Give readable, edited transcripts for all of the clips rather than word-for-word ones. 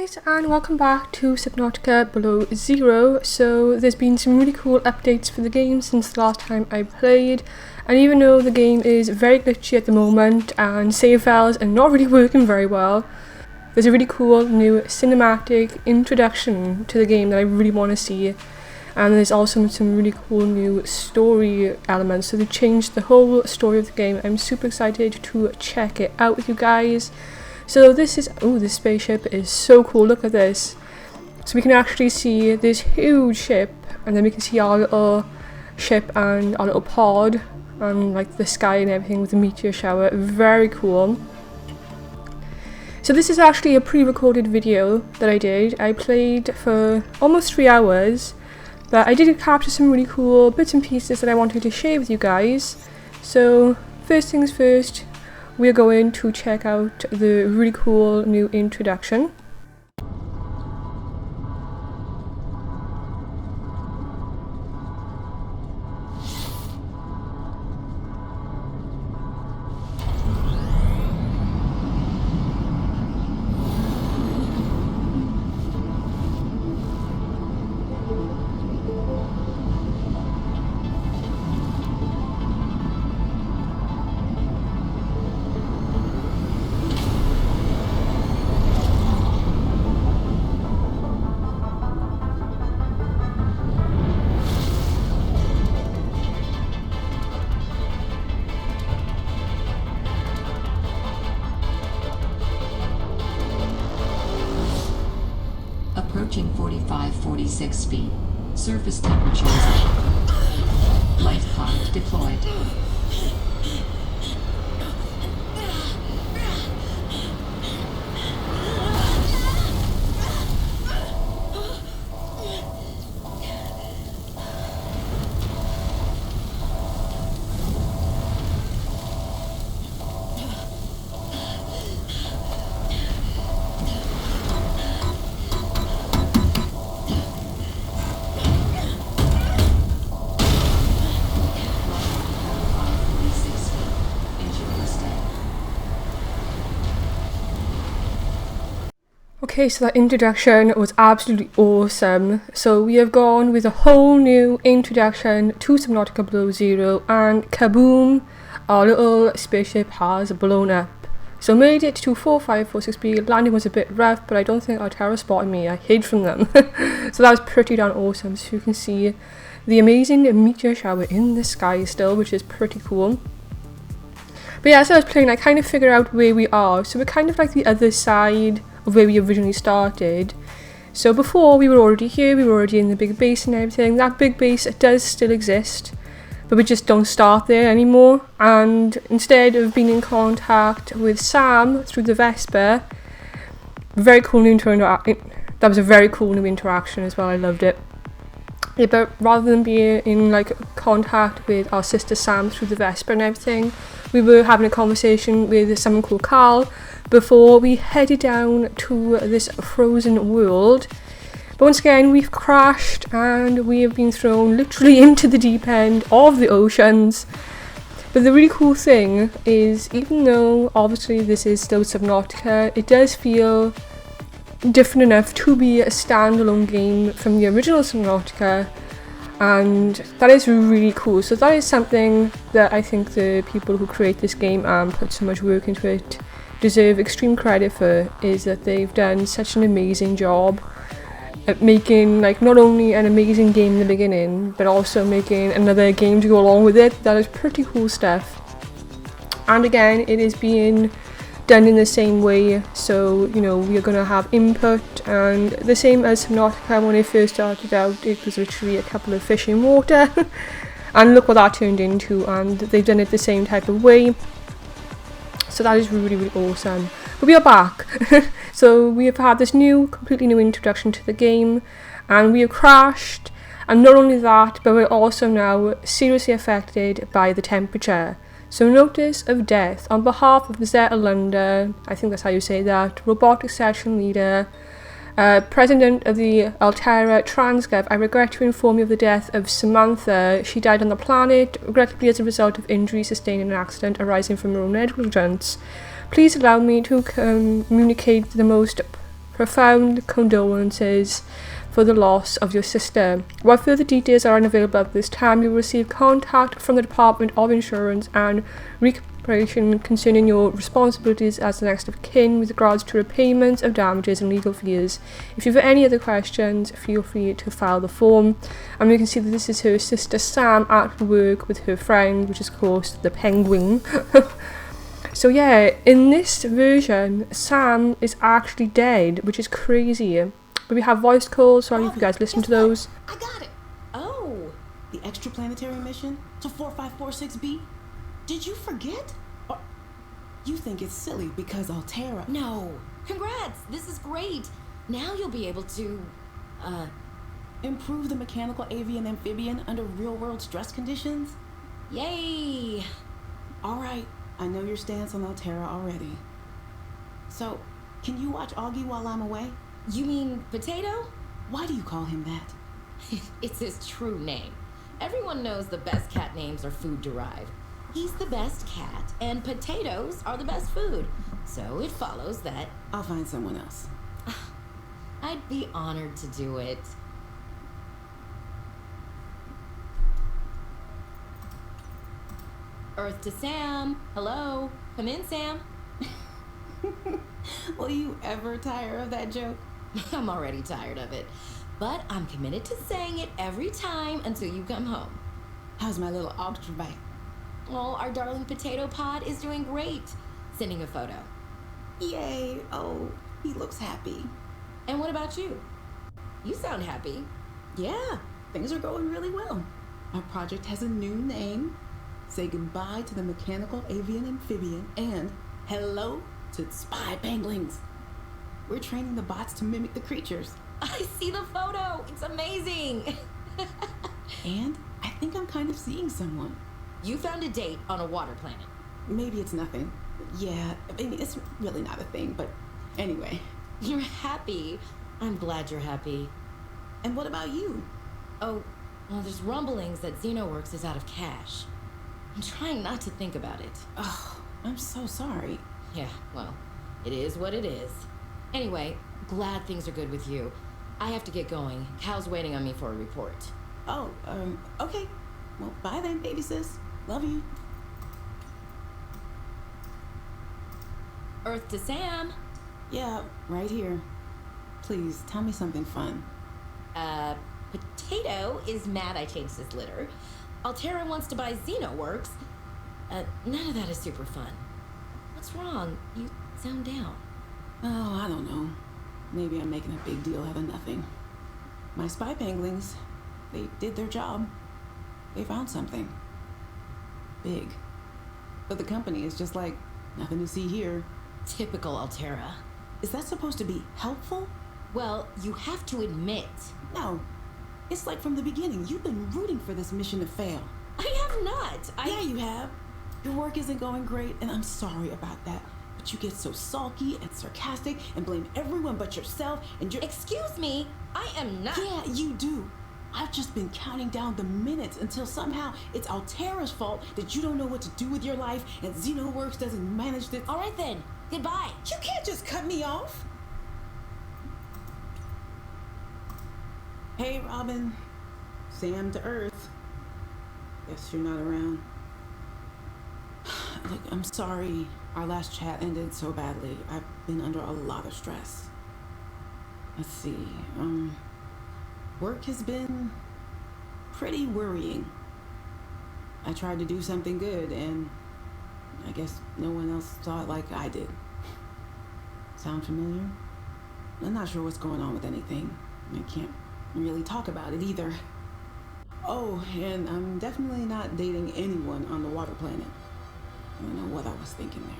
guys, and welcome back to Subnautica Below Zero. So there's been some really cool updates for the game since the last time I played, and even though the game is very glitchy at the moment and save files are not really working very well, there's a really cool new cinematic introduction to the game that I really want to see, and there's also some really cool new story elements. So they changed the whole story of the game. I'm super excited to check it out with you guys. So this is, oh, this spaceship is so cool, look at this. So we can actually see this huge ship, and then we can see our little ship and our little pod, and like the sky and everything with the meteor shower. Very cool. So this is actually a pre-recorded video that I did. I played for almost 3 hours, but I did capture some really cool bits and pieces that I wanted to share with you guys. So first things first, we're going to check out the really cool new introduction. Approaching 45-46 feet. Surface temperatures. Life pod deployed. Okay, so that introduction was absolutely awesome. So we have gone with a whole new introduction to Subnautica Below Zero, and kaboom, our little spaceship has blown up. So made it to 4546B. Landing was a bit rough, but I don't think our terror spotted me. I hid from them. So that was pretty darn awesome. So you can see the amazing meteor shower in the sky still, which is pretty cool. But yeah, as I was playing, I kind of figured out where we are. So we're kind of like the other side of where we originally started. So before, we were already here, we were already in the big base and everything. That big base does still exist, but we just don't start there anymore. And instead of being in contact with Sam through the Vesper, very cool new that was a very cool new interaction as well. I loved it. Yeah, but rather than being in like contact with our sister Sam through the Vesper and everything, we were having a conversation with someone called Carl before we headed down to this frozen world. But once again, we've crashed and we have been thrown literally into the deep end of the oceans. But the really cool thing is, even though obviously this is still Subnautica, it does feel different enough to be a standalone game from the original Subnautica, and that is really cool. So that is something that I think the people who create this game and put so much work into it deserve extreme credit for, is that they've done such an amazing job at making like not only an amazing game in the beginning, but also making another game to go along with it. That is pretty cool stuff. And again, it is being done in the same way, so you know, we are going to have input, and the same as Subnautica. When it first started out, it was literally a couple of fish in water and look what that turned into, and they've done it the same type of way. So that is really, really awesome. But we are back. So we have had this completely new introduction to the game, and we have crashed, and not only that, but we're also now seriously affected by the temperature. So notice of death on behalf of Zeta Lunda, I think that's how you say that, robotic section leader, President of the Altera Transgov, I regret to inform you of the death of Samantha. She died on the planet, regrettably as a result of injuries sustained in an accident arising from her own negligence. Please allow me to communicate the most Profound condolences for the loss of your sister. While further details are unavailable at this time, you will receive contact from the Department of Insurance and Recuperation concerning your responsibilities as the next of kin with regards to repayments of damages and legal fees. If you have any other questions, feel free to file the form. And we can see that this is her sister Sam at work with her friend, which is of course the penguin. So yeah, in this version, Sam is actually dead, which is crazy. But we have voice calls, so if you guys listen to those. I got it. Oh, the extraplanetary mission to 4546b. Did you forget? Or you think it's silly because Altera? No. Congrats. This is great. Now you'll be able to, improve the mechanical avian amphibian under real-world stress conditions? Yay. All right. I know your stance on Altera already. So, can you watch Augie while I'm away? You mean Potato? Why do you call him that? It's his true name. Everyone knows the best cat names are food-derived. He's the best cat, and potatoes are the best food. So it follows that... I'll find someone else. I'd be honored to do it. Earth to Sam. Hello. Come in, Sam. Will you ever tire of that joke? I'm already tired of it. But I'm committed to saying it every time until you come home. How's my little octravite? Oh, our darling potato pod is doing great. Sending a photo. Yay. Oh, he looks happy. And what about you? You sound happy. Yeah, things are going really well. Our project has a new name. Say goodbye to the mechanical avian amphibian and hello to spy penguins. We're training the bots to mimic the creatures. I see the photo. It's amazing. And I think I'm kind of seeing someone. You found a date on a water planet. Maybe it's nothing. Yeah, I mean, it's really not a thing, but anyway. You're happy. I'm glad you're happy. And what about you? Oh, well, there's rumblings that XenoWorks is out of cash. I'm trying not to think about it. Oh, I'm so sorry. Yeah, well, it is what it is. Anyway, glad things are good with you. I have to get going. Cal's waiting on me for a report. Oh, okay. Well, bye then, baby sis. Love you. Earth to Sam. Yeah, right here. Please, tell me something fun. Potato is mad I changed his litter. Altera wants to buy XenoWorks. None of that is super fun. What's wrong? You sound down. Oh, I don't know. Maybe I'm making a big deal out of nothing. My spy penguins, they did their job. They found something. Big. But the company is just like, nothing to see here. Typical Altera. Is that supposed to be helpful? Well, you have to admit. No. It's like from the beginning, you've been rooting for this mission to fail. I have not. Yeah, you have. Your work isn't going great, and I'm sorry about that. But you get so sulky and sarcastic and blame everyone but yourself, and you're... Excuse me, I am not. Yeah, you do. I've just been counting down the minutes until somehow it's Altera's fault that you don't know what to do with your life and XenoWorks doesn't manage to... All right then, goodbye. You can't just cut me off. Hey, Robin. Sam to Earth. Guess you're not around. Look, I'm sorry our last chat ended so badly. I've been under a lot of stress. Let's see, work has been pretty worrying. I tried to do something good, and I guess no one else saw it like I did. Sound familiar? I'm not sure what's going on with anything. I can't really talk about it either. Oh, and I'm definitely not dating anyone on the water planet. I don't know what I was thinking there.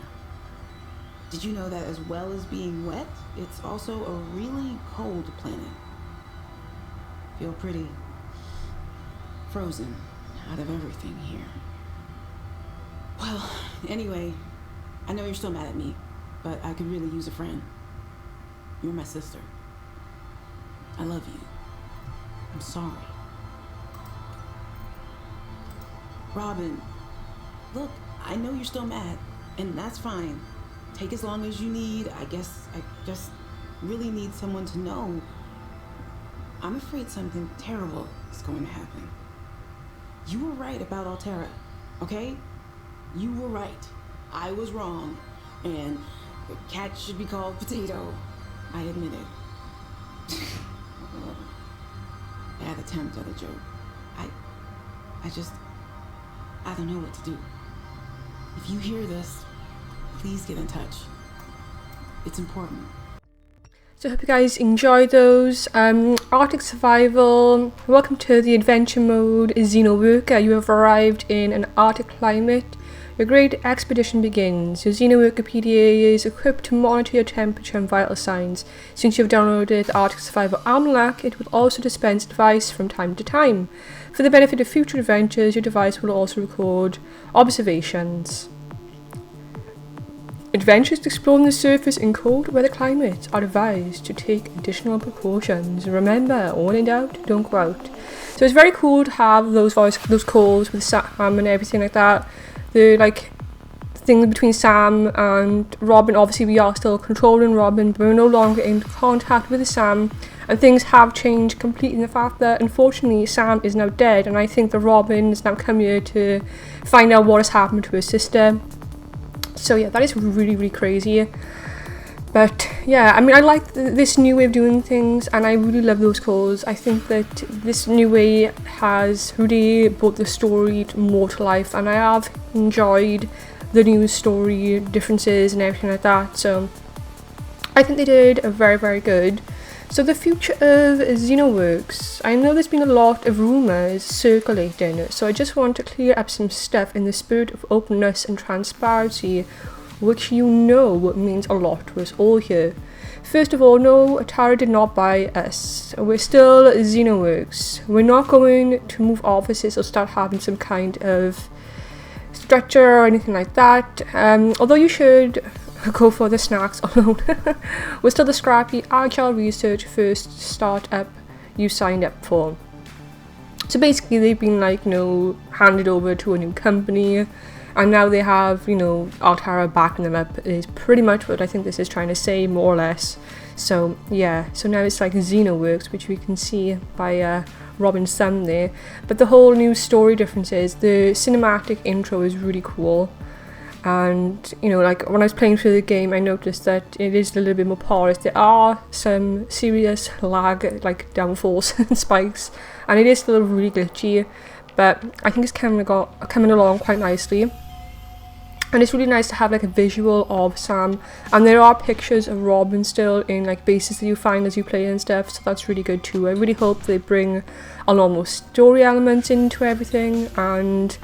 Did you know that as well as being wet, it's also a really cold planet? Feel pretty frozen out of everything here. Well, anyway, I know you're still mad at me, but I could really use a friend. You're my sister. I love you. I'm sorry. Robin, look, I know you're still mad, and that's fine. Take as long as you need. I guess I just really need someone to know. I'm afraid something terrible is going to happen. You were right about Altera, okay? You were right. I was wrong. And the cat should be called Potato. I admit it. Bad attempt at a joke. I don't know what to do. If you hear this, please get in touch. It's important. So I hope you guys enjoy those. Arctic Survival, welcome to the adventure mode. Xeno Worker, you have arrived in an Arctic climate. Your great expedition begins. Your Xeno Wikipedia is equipped to monitor your temperature and vital signs. Since you've downloaded the Arctic Survival Almanac, it will also dispense advice from time to time. For the benefit of future adventures, your device will also record observations. Adventurers exploring the surface in cold weather climates are advised to take additional precautions. Remember, when in doubt, don't go out. So it's very cool to have those calls with Sam and everything like that. The thing between Sam and Robin, obviously we are still controlling Robin, but we're no longer in contact with Sam, and things have changed completely in the fact that unfortunately Sam is now dead, and I think that Robin has now come here to find out what has happened to her sister. So yeah, that is really, really crazy. But yeah, I mean, I like this new way of doing things, and I really love those calls. I think that this new way has really brought the story more to life, and I have enjoyed the new story differences and everything like that. So I think they did a very, very good. So the future of Xenoworks. I know there's been a lot of rumours circulating, so I just want to clear up some stuff in the spirit of openness and transparency, which you know means a lot to us all here. First of all, no, Atari did not buy us. We're still Xenoworks. We're not going to move offices or start having some kind of structure or anything like that. Although you should go for the snacks alone. We're still the scrappy, agile research first startup you signed up for. So basically they've been handed over to a new company, and now they have, Altara backing them up is pretty much what I think this is trying to say, more or less. So yeah, so now it's like Xenoworks, which we can see by Robin's thumb there. But the whole new story difference is the cinematic intro is really cool. And, when I was playing through the game, I noticed that it is a little bit more polished. There are some serious lag, downfalls and spikes, and it is still really glitchy, but I think it's coming along quite nicely. And it's really nice to have a visual of Sam, and there are pictures of Robin still in bases that you find as you play and stuff, so that's really good too. I really hope they bring a lot more story elements into everything. And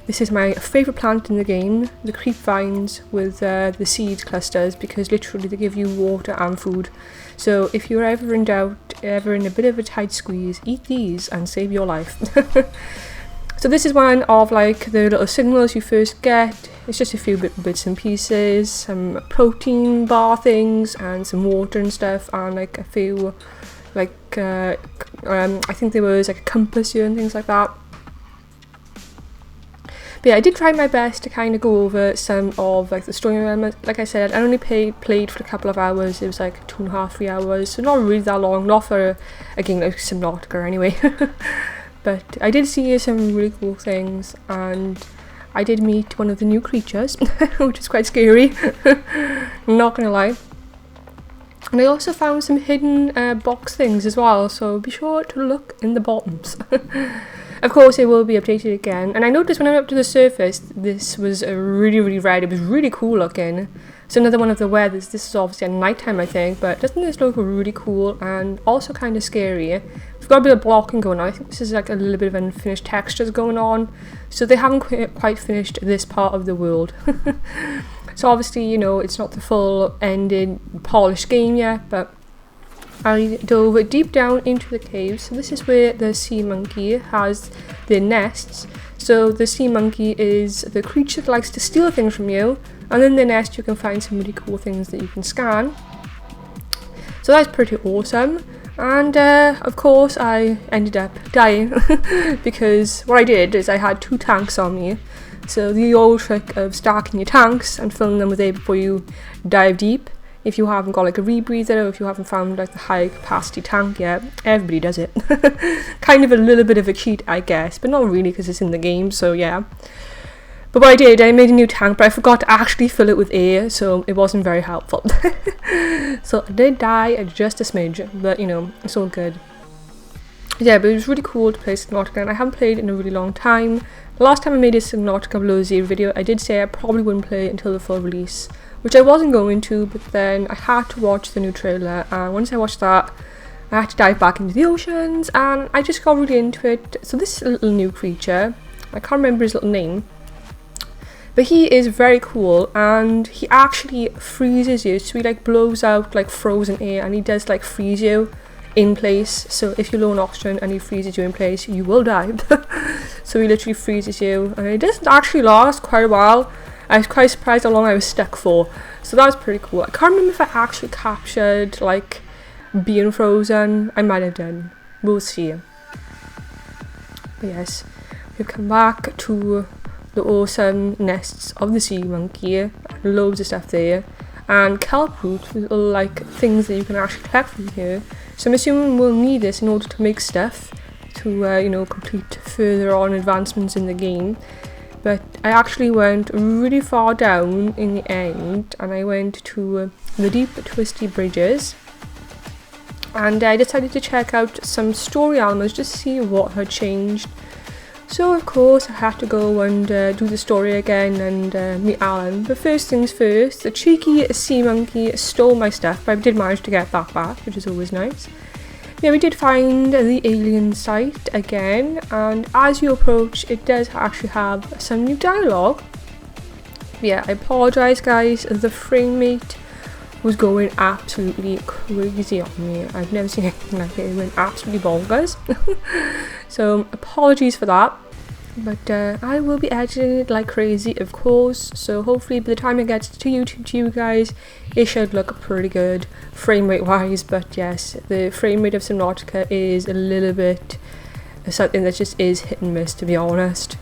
this is my favourite plant in the game, the creep vines with the seed clusters, because literally they give you water and food. So if you're ever in doubt, ever in a bit of a tight squeeze, eat these and save your life. So this is one of the little signals you first get. It's just a few bits and pieces, some protein bar things and some water and stuff, and a few I think there was a compass here and things like that. But yeah, I did try my best to kind of go over some of the story elements. Like I said, I only played for a couple of hours. It was 2.5, 3 hours, so not really that long, not for a game like Subnautica anyway. But I did see some really cool things, and I did meet one of the new creatures, which is quite scary, not gonna lie. And I also found some hidden box things as well, so be sure to look in the bottoms. Of course, it will be updated again. And I noticed when I went up to the surface, this was really, really red. It was really cool looking. It's another one of the weathers. This is obviously at nighttime, I think, but doesn't this look really cool and also kind of scary? We've got a bit of blocking going on. I think this is a little bit of unfinished textures going on. So they haven't quite finished this part of the world. So obviously, it's not the full ended, polished game yet, but I dove deep down into the cave. So this is where the sea monkey has their nests. So the sea monkey is the creature that likes to steal things from you, and in the nest you can find some really cool things that you can scan. So that's pretty awesome. And of course I ended up dying because what I did is I had 2 tanks on me. So the old trick of stacking your tanks and filling them with air before you dive deep if you haven't got like a rebreather, or if you haven't found like the high capacity tank yet. Everybody does it. Kind of a little bit of a cheat, I guess, but not really because it's in the game, so yeah. But what I did, I made a new tank, but I forgot to actually fill it with air, so it wasn't very helpful. So I did die just a smidge, but you know, it's all good. Yeah, but it was really cool to play Subnautica, and I haven't played in a really long time. The last time I made a Subnautica Below Zero video, I did say I probably wouldn't play it until the full release, which I wasn't going to, but then I had to watch the new trailer, and once I watched that, I had to dive back into the oceans, and I just got really into it. So this little new creature, I can't remember his little name, but he is very cool, and he actually freezes you, so he like blows out like frozen air, and he does like freeze you in place. So if you're low on oxygen and he freezes you in place, you will die. So he literally freezes you, and it doesn't actually last quite a while. I was quite surprised how long I was stuck for, so that was pretty cool. I can't remember if I actually captured like being frozen. I might have done, we'll see. But yes, we've come back to the awesome nests of the sea monkey. Loads of stuff there, and kelp root with all like things that you can actually collect from here. So I'm assuming we'll need this in order to make stuff to you know, complete further on advancements in the game. But I actually went really far down in the end, and I went to the deep twisty bridges, and I decided to check out some story elements just to see what had changed. So of course I had to go and do the story again and meet Alan. But first things first, the cheeky sea monkey stole my stuff, but I did manage to get that back, which is always nice. Yeah, we did find the alien site again, and as you approach, it does actually have some new dialogue. Yeah, I apologise guys, the frame rate was going absolutely crazy on me. I've never seen anything like it. It went absolutely bonkers. So apologies for that, but I will be editing it like crazy, of course, so hopefully by the time it gets to YouTube to you guys, it should look pretty good frame rate wise. But yes, the frame rate of Subnautica is a little bit something that just is hit and miss, to be honest.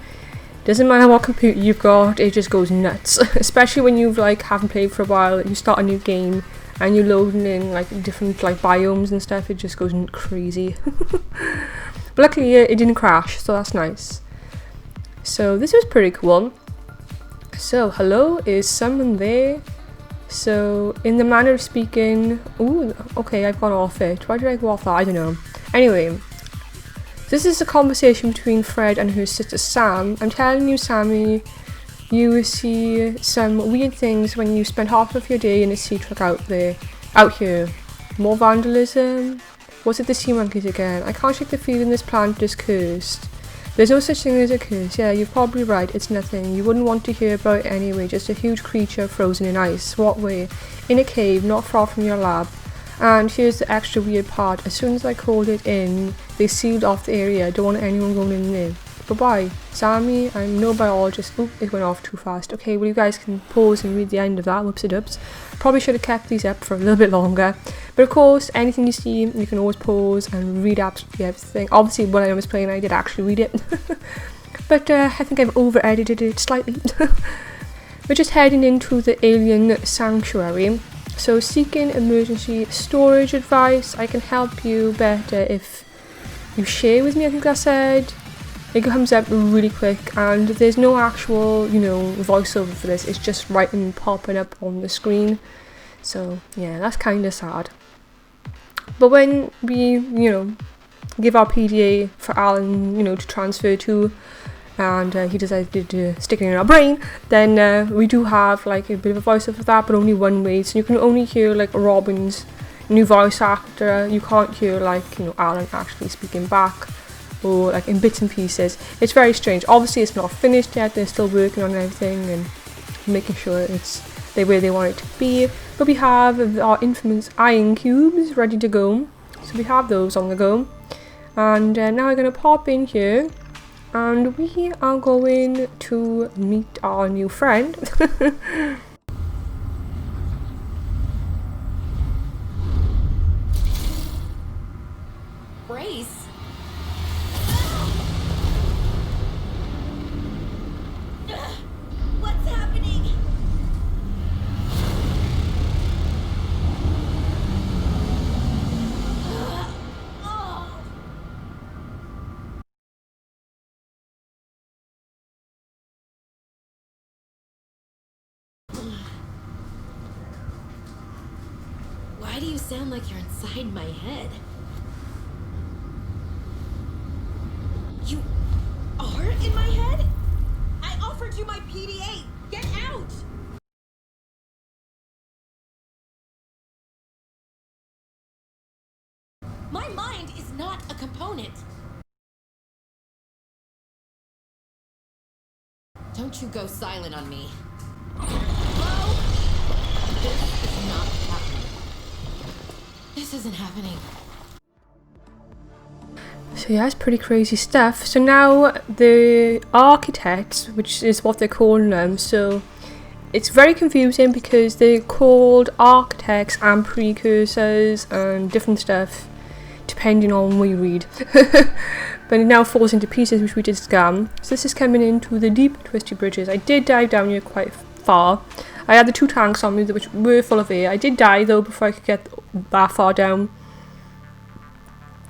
Doesn't matter what computer you've got, it just goes nuts. Especially when you've like haven't played for a while, you start a new game and you're loading in like different like biomes and stuff, it just goes crazy. But luckily it didn't crash, so that's nice. So this was pretty cool. So hello, is someone there? So in the manner of speaking, ooh, okay, I've gone off it. Why did I go off that? I don't know. Anyway, this is a conversation between Fred and her sister Sam. I'm telling you, Sammy, you see some weird things when you spend half of your day in a sea truck out here. More vandalism. Was it the sea monkeys again? I can't shake the feeling this plant is cursed. There's no such thing as a curse. Yeah, you're probably right. It's nothing. You wouldn't want to hear about it anyway. Just a huge creature frozen in ice. What way? In a cave, not far from your lab. And here's the extra weird part. As soon as I called it in, they sealed off the area. Don't want anyone going in there. But why? Sammy, I'm no biologist. Oop, it went off too fast. Okay, well you guys can pause and read the end of that. Whoopsie-doops. Probably should have kept these up for a little bit longer. But of course, anything you see, you can always pause and read absolutely everything. Obviously, when I was playing, I did actually read it. But I think I've over-edited it slightly. We're just heading into the alien sanctuary. So seeking emergency storage advice. I can help you better if you share with me, I think I said. It comes up really quick, and there's no actual, you know, voiceover for this. It's just writing popping up on the screen. So yeah, that's kind of sad. But when we, you know, give our PDA for Alan, you know, to transfer to, and he decided to stick it in our brain, then we do have like a bit of a voiceover for that, but only one way. So you can only hear like Robin's new voice actor. You can't hear like, you know, Alan actually speaking back, or like in bits and pieces. It's very strange. Obviously it's not finished yet. They're still working on everything and making sure it's the way they want it to be. But we have our infamous iron cubes ready to go. So we have those on the go. And now we're going to pop in here, and we are going to meet our new friend. Brace? What's happening? do you sound like you're inside my head? You are in my head? I offered you my PDA. Get out! My mind is not a component. Don't you go silent on me. Hello? This is not happening. This isn't happening. So yeah, it's pretty crazy stuff. So now the architects, which is what they're calling them, so it's very confusing because they're called architects and precursors and different stuff depending on what you read. But it now falls into pieces, which we did scam. So this is coming into the deep twisty bridges. I did dive down here quite far. I had the 2 tanks on me which were full of air. I did die though before I could get that far down.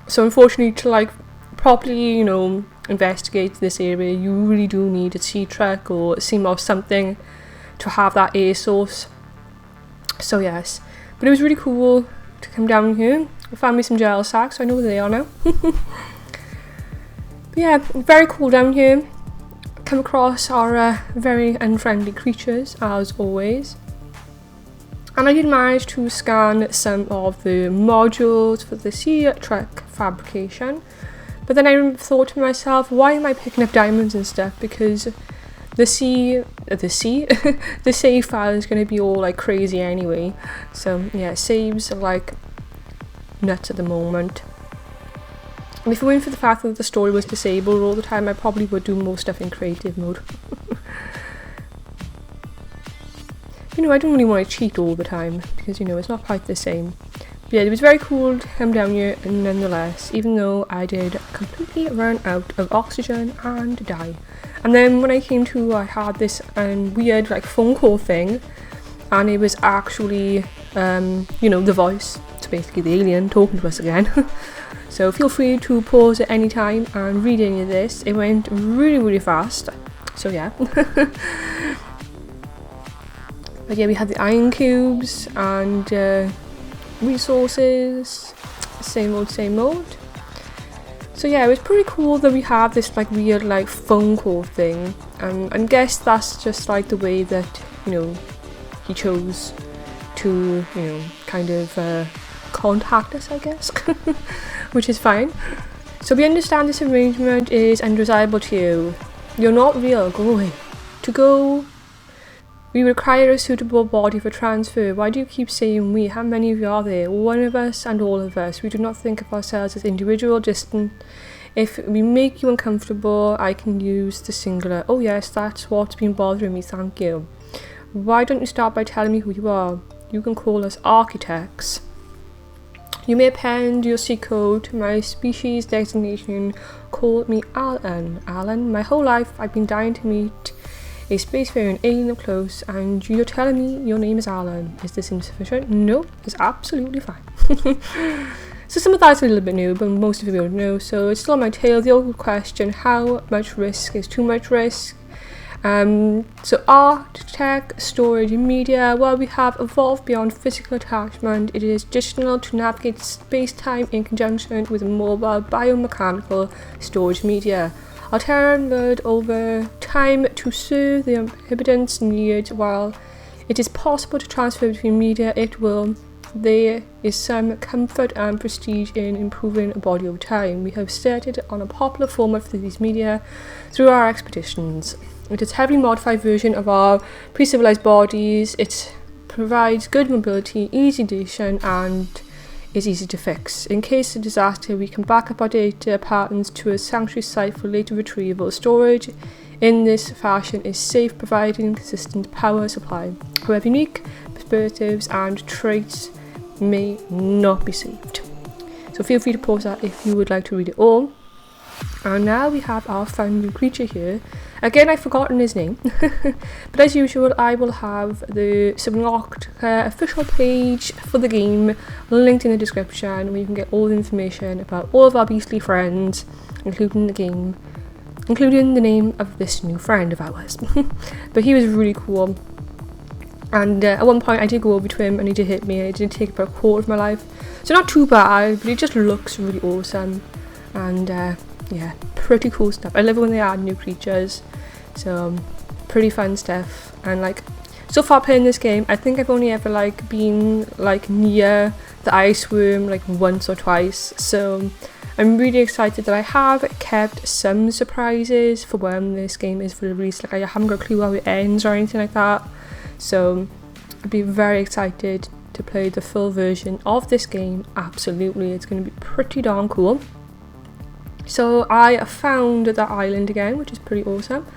So unfortunately, to like properly, you know, investigate this area, you really do need a sea truck or a sea or something to have that air source. So yes, but it was really cool to come down here. I found me some gel sacks, so I know where they are now. But yeah, very cool down here. Come across our very unfriendly creatures as always. And I did manage to scan some of the modules for the sea truck fabrication. But then I thought to myself, why am I picking up diamonds and stuff? Because the save file is going to be all like crazy anyway. So yeah, saves are like nuts at the moment. And if it weren't for the fact that the story was disabled all the time, I probably would do more stuff in creative mode. You know, I don't really want to cheat all the time because, you know, it's not quite the same. But yeah, it was very cool to come down here nonetheless, even though I did completely run out of oxygen and die. And then when I came to, I had this weird like phone call thing, and it was actually, you know, the voice. So basically the alien talking to us again. So feel free to pause at any time and read any of this. It went really, really fast. So yeah. But yeah, we had the iron cubes and resources. Same old. So yeah, it was pretty cool that we have this like weird like phone call thing. And I guess that's just like the way that, you know, he chose to, you know, kind of contact us, I guess. Which is fine. So we understand this arrangement is undesirable to you. You're not real, go away. To go, we require a suitable body for transfer. Why do you keep saying we? How many of you are there? One of us and all of us. We do not think of ourselves as individual, distant. If we make you uncomfortable, I can use the singular. Oh yes, that's what's been bothering me, thank you. Why don't you start by telling me who you are? You can call us architects. You may append your C code to my species designation. Call me Alan. Alan, my whole life I've been dying to meet a spacefaring alien up close, and you're telling me your name is Alan. Is this insufficient? No, it's absolutely fine. So some of that's a little bit new, but most of you don't know. So it's still on my tail. The old question, how much risk is too much risk? So art, tech, storage, and media, while we have evolved beyond physical attachment, it is additional to navigate space-time in conjunction with mobile biomechanical storage media. Alternated over time to serve the inhabitants' needs. While it is possible to transfer between media, there is some comfort and prestige in improving a body over time. We have started on a popular format for these media through our expeditions. It is a heavily modified version of our pre-civilized bodies. It provides good mobility, easy deletion, and is easy to fix. In case of disaster, we can back up our data patterns to a sanctuary site for later retrieval. Storage in this fashion is safe, providing consistent power supply. However, unique perspectives and traits may not be saved. So feel free to pause that if you would like to read it all. And now we have our fun new creature here. Again, I've forgotten his name. But as usual, I will have the Subnautica official page for the game linked in the description, where you can get all the information about all of our beastly friends, including the game, including the name of this new friend of ours. But he was really cool. And at one point I did go over to him and he did hit me. It did take about a quarter of my life. So not too bad, but it just looks really awesome. And yeah, pretty cool stuff. I love it when they add new creatures. So pretty fun stuff. And like, so far playing this game, I think I've only ever like been like near the ice worm like once or twice. So I'm really excited that I have kept some surprises for when this game is fully released. Like I haven't got a clue how it ends or anything like that. So I'd be very excited to play the full version of this game. Absolutely, it's going to be pretty darn cool. So I found that island again, which is pretty awesome.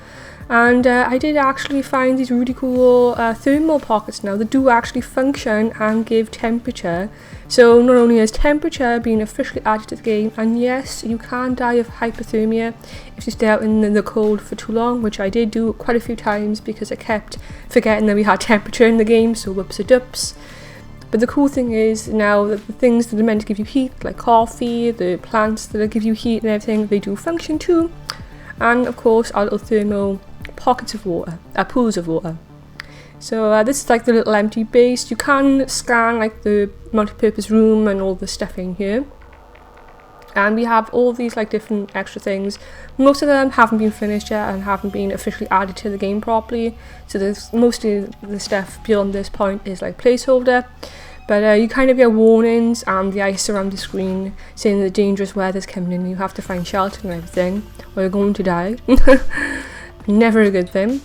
And I did actually find these really cool thermal pockets now that do actually function and give temperature. So not only is temperature being officially added to the game, and yes, you can die of hypothermia if you stay out in the cold for too long, which I did do quite a few times because I kept forgetting that we had temperature in the game, so whoops-a-doops. But the cool thing is now that the things that are meant to give you heat, like coffee, the plants that give you heat and everything, they do function too. And of course our little thermal pockets of water, pools of water. So this is like the little empty base. You can scan like the multi-purpose room and all the stuff in here. And we have all these like different extra things. Most of them haven't been finished yet and haven't been officially added to the game properly. So there's mostly the stuff beyond this point is like placeholder. But you kind of get warnings and the ice around the screen saying that dangerous weather's coming in and you have to find shelter and everything or you're going to die. Never a good thing.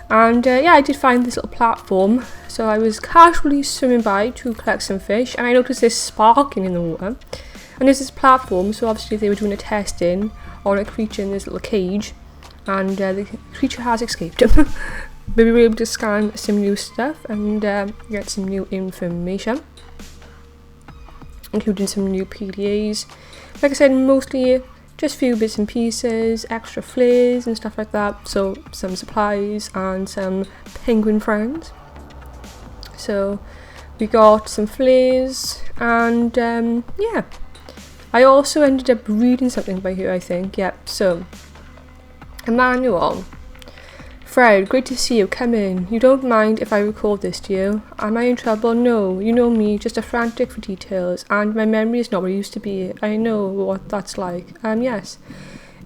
And yeah, I did find this little platform. So I was casually swimming by to collect some fish and I noticed this sparking in the water. And there's this platform, so obviously they were doing a testing on a creature in this little cage. And the creature has escaped. But we were able to scan some new stuff and get some new information, including some new PDAs. Like I said, mostly just a few bits and pieces, extra flares and stuff like that. So some supplies and some penguin friends. So we got some flares and yeah. I also ended up reading something by here, I think. Yep, so a manual. Fred, great to see you. Come in. You don't mind if I record this, do you? Am I in trouble? No. You know me, just a frantic for details, and my memory is not what it used to be. I know what that's like. Yes.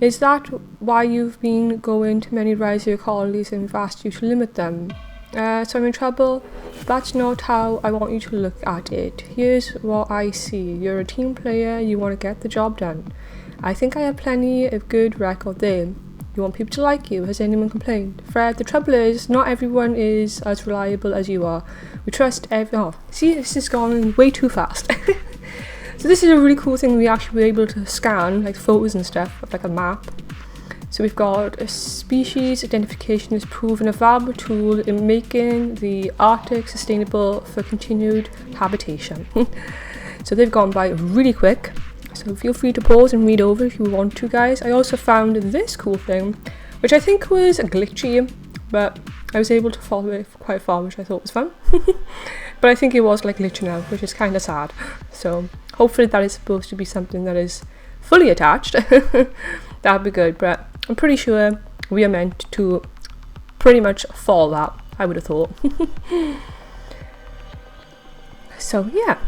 Is that why you've been going to many rides with your colleagues and we've asked you to limit them? So I'm in trouble? That's not how I want you to look at it. Here's what I see. You're a team player, you want to get the job done. I think I have plenty of good record there. You want people to like you. Has anyone complained? Fred, the trouble is, not everyone is as reliable as you are. We trust oh, see, this is going way too fast. So this is a really cool thing. We actually were able to scan like photos and stuff of like a map. So we've got a species identification is proven a valuable tool in making the Arctic sustainable for continued habitation. So they've gone by really quick. So feel free to pause and read over if you want to, guys. I also found this cool thing, which I think was glitchy, but I was able to follow it quite far, which I thought was fun. But I think it was like glitching out, which is kind of sad. So hopefully that is supposed to be something that is fully attached. That'd be good, but I'm pretty sure we are meant to pretty much follow that, I would have thought. So yeah.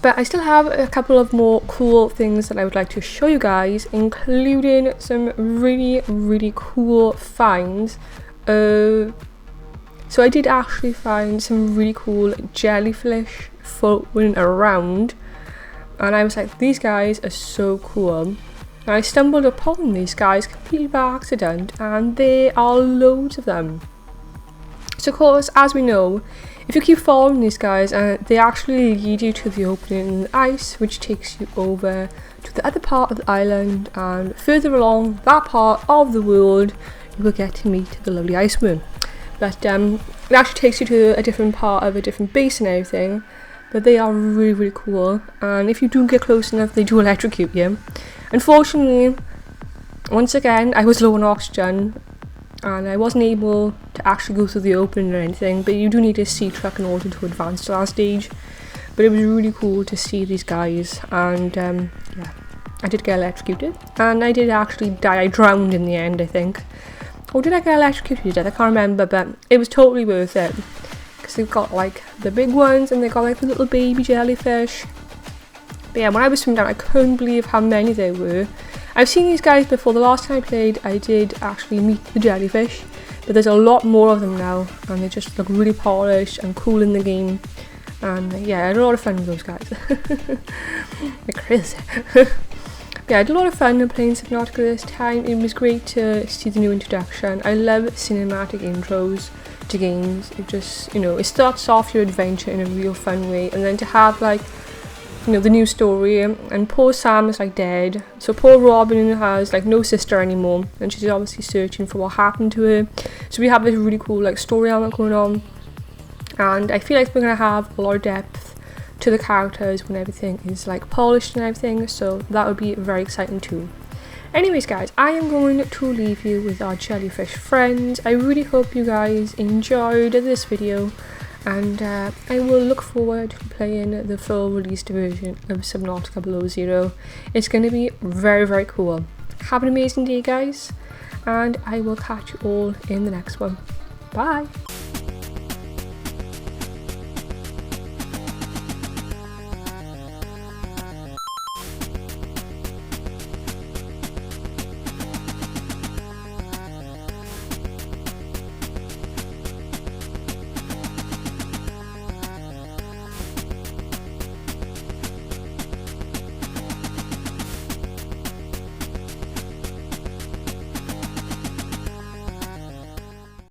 But I still have a couple of more cool things that I would like to show you guys, including some really cool finds. So I did actually find some really cool jellyfish floating around, and I was like, these guys are so cool. And I stumbled upon these guys completely by accident, and there are loads of them. So of course, as we know, if you keep following these guys, they actually lead you to the opening in the ice, which takes you over to the other part of the island, and further along that part of the world, you will get to meet the lovely ice worm. But it actually takes you to a different part of a different base and everything, but they are really cool, and if you do get close enough, they do electrocute you. Unfortunately, once again, I was low on oxygen, and I wasn't able to actually go through the opening or anything, but you do need a sea truck in order to advance to that stage. But it was really cool to see these guys, and yeah, I did get electrocuted, and I did actually die. I drowned in the end, I think. or did I get electrocuted to death? I can't remember, but it was totally worth it. Because they've got like the big ones and they've got like the little baby jellyfish. But yeah, when I was swimming down, I couldn't believe how many there were. I've seen these guys before. The last time I played, I did actually meet the jellyfish. But there's a lot more of them now. And they just look really polished and cool in the game. And yeah, I had a lot of fun with those guys. They're crazy. Yeah, I had a lot of fun playing Subnautica this time. It was great to see the new introduction. I love cinematic intros to games. It just, you know, it starts off your adventure in a real fun way, and then to have like, you know, the new story, and poor Sam is like dead, so poor Robin has like no sister anymore, and she's obviously searching for what happened to her. So we have this really cool like story element going on, and I feel like we're gonna have a lot of depth to the characters when everything is like polished and everything, so that would be very exciting too. Anyways guys, I am going to leave you with our jellyfish friends. I really hope you guys enjoyed this video, and I will look forward to playing the full released version of Subnautica Below Zero. It's going to be very, very cool. Have an amazing day guys, and I will catch you all in the next one. Bye!